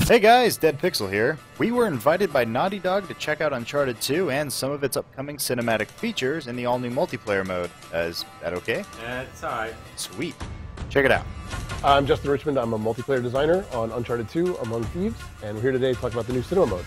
Hey guys, Dead Pixel here. We were invited by Naughty Dog to check out Uncharted 2 and some of its upcoming cinematic features in the all-new multiplayer mode. Is that okay? Yeah, it's alright. Sweet. Check it out. I'm Justin Richmond. I'm a multiplayer designer on Uncharted 2 Among Thieves, and we're here today to talk about the new cinema mode.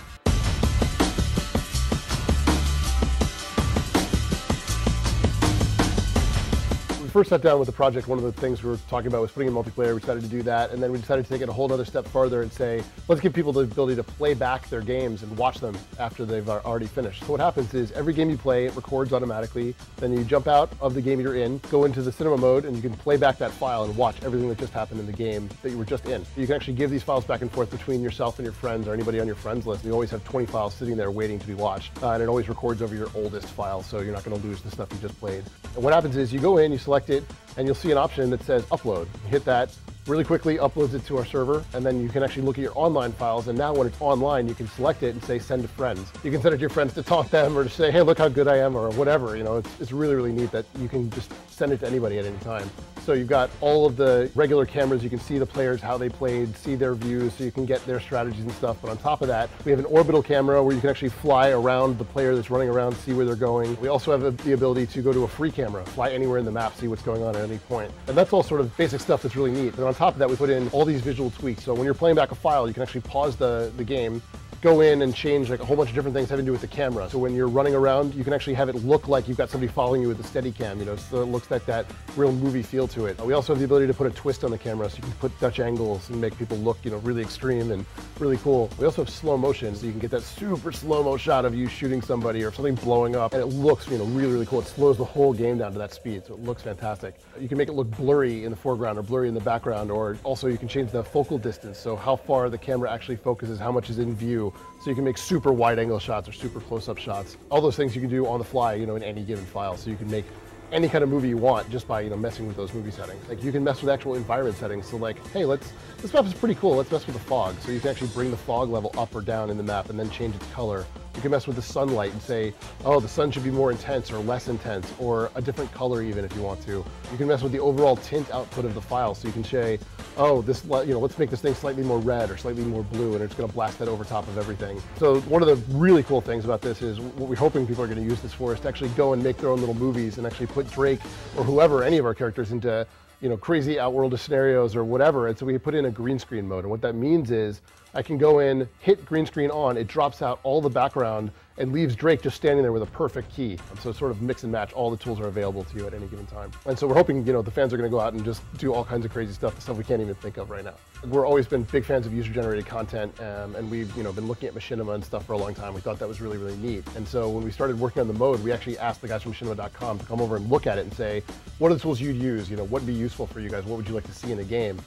First sat down with the project, one of the things we were talking about was putting in multiplayer. We decided to do that, and then we decided to take it a whole other step further and say, let's give people the ability to play back their games and watch them after they've already finished. So what happens is every game you play, it records automatically. Then you jump out of the game you're in, go into the cinema mode, and you can play back that file and watch everything that just happened in the game that you were just in. You can actually give these files back and forth between yourself and your friends or anybody on your friends list. You always have 20 files sitting there waiting to be watched, and it always records over your oldest file, so you're not going to lose the stuff you just played. And what happens is you go in, you select it, and you'll see an option that says upload. You hit that, really quickly uploads it to our server, and then you can actually look at your online files, and now when it's online, you can select it and say send to friends. You can send it to your friends to taunt them or to say, hey, look how good I am, or whatever. You know, it's really, really neat that you can just send it to anybody at any time. So you've got all of the regular cameras, you can see the players, how they played, see their views, so you can get their strategies and stuff. But on top of that, we have an orbital camera where you can actually fly around the player that's running around, see where they're going. We also have the ability to go to a free camera, fly anywhere in the map, see what's going on at any point. And that's all sort of basic stuff that's really neat. And on top of that, we put in all these visual tweaks. So when you're playing back a file, you can actually pause the game, go in and change like a whole bunch of different things having to do with the camera. So when you're running around, you can actually have it look like you've got somebody following you with a steady cam, you know, so it looks like that real movie feel to it. We also have the ability to put a twist on the camera, so you can put Dutch angles and make people look, you know, really extreme and really cool. We also have slow motion, so you can get that super slow-mo shot of you shooting somebody or something blowing up, and it looks, you know, really, really cool. It slows the whole game down to that speed, so it looks fantastic. You can make it look blurry in the foreground or blurry in the background, or also you can change the focal distance, so how far the camera actually focuses, how much is in view, so you can make super wide angle shots or super close-up shots. All those things you can do on the fly, you know, in any given file, so you can make any kind of movie you want just by, you know, messing with those movie settings. Like you can mess with actual environment settings. So like, hey, this map is pretty cool. Let's mess with the fog. So you can actually bring the fog level up or down in the map and then change its color. You can mess with the sunlight and say, oh, the sun should be more intense or less intense or a different color even if you want to. You can mess with the overall tint output of the file. So you can say, oh, this, you know, let's make this thing slightly more red or slightly more blue, and it's going to blast that over top of everything. So one of the really cool things about this is what we're hoping people are going to use this for is to actually go and make their own little movies and actually put Drake or whoever, any of our characters, into, you know, crazy outworld scenarios or whatever. And so we put in a green screen mode, and what that means is I can go in, hit green screen on, it drops out all the background and leaves Drake just standing there with a perfect key. And so sort of mix and match, all the tools are available to you at any given time. And so we're hoping, you know, the fans are going to go out and just do all kinds of crazy stuff, the stuff we can't even think of right now. We've always been big fans of user-generated content, and we've, you know, been looking at machinima and stuff for a long time. We thought that was really, really neat. And so when we started working on the mode, we actually asked the guys from machinima.com to come over and look at it and say, what are the tools you'd use? You know, what would be useful for you guys? What would you like to see in a game?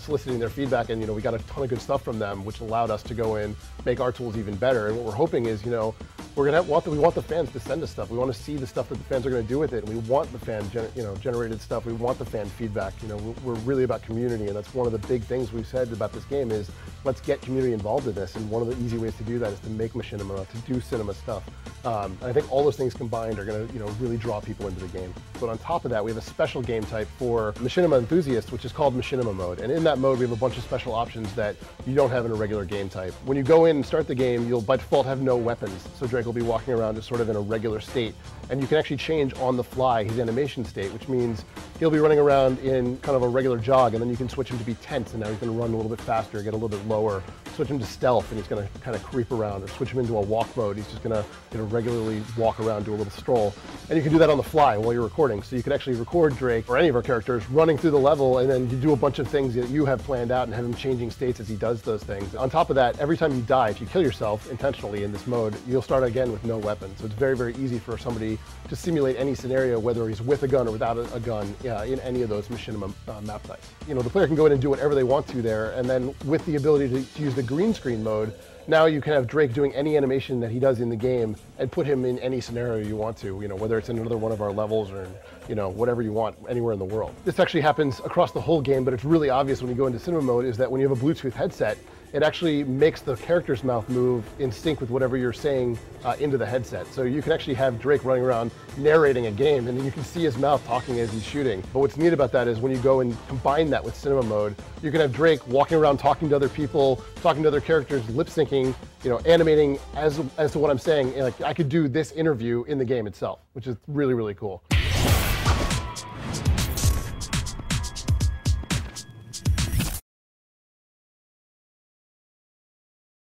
Soliciting their feedback, and, you know, we got a ton of good stuff from them, which allowed us to go in, make our tools even better. And what we're hoping is, you know, we want the fans to send us stuff. We want to see the stuff that the fans are going to do with it, and we want the fan generated stuff. We want the fan feedback. You know, we're really about community, and that's one of the big things we've said about this game is let's get community involved in this. And one of the easy ways to do that is to make machinima, to do cinema stuff. And I think all those things combined are going to, you know, really draw people into the game. But on top of that, we have a special game type for machinima enthusiasts, which is called machinima mode. And in that mode, we have a bunch of special options that you don't have in a regular game type. When you go in and start the game, you'll by default have no weapons. So Drake will be walking around just sort of in a regular state. And you can actually change on the fly his animation state, which means he'll be running around in kind of a regular jog, and then you can switch him to be tense, and now he's going to run a little bit faster, get a little bit lower. Switch him to stealth, and he's going to kind of creep around, or switch him into a walk mode. He's just going to, you know, regularly walk around, do a little stroll. And you can do that on the fly while you're recording. So you can actually record Drake or any of our characters running through the level, and then you do a bunch of things that you have planned out and have him changing states as he does those things. On top of that, every time you die, if you kill yourself intentionally in this mode, you'll start again with no weapon. So it's very, very easy for somebody to simulate any scenario, whether he's with a gun or without a gun, in any of those machinima map types. You know, the player can go in and do whatever they want to there, and then with the ability to use the green screen mode, now you can have Drake doing any animation that he does in the game and put him in any scenario you want to, whether it's in another one of our levels or, whatever you want anywhere in the world. This actually happens across the whole game, but it's really obvious when you go into cinema mode is that when you have a Bluetooth headset, it actually makes the character's mouth move in sync with whatever you're saying into the headset. So you can actually have Drake running around narrating a game, and then you can see his mouth talking as he's shooting. But what's neat about that is when you go and combine that with cinema mode, you can have Drake walking around talking to other people, talking to other characters, lip syncing, animating as to what I'm saying. And I could do this interview in the game itself, which is really, really cool.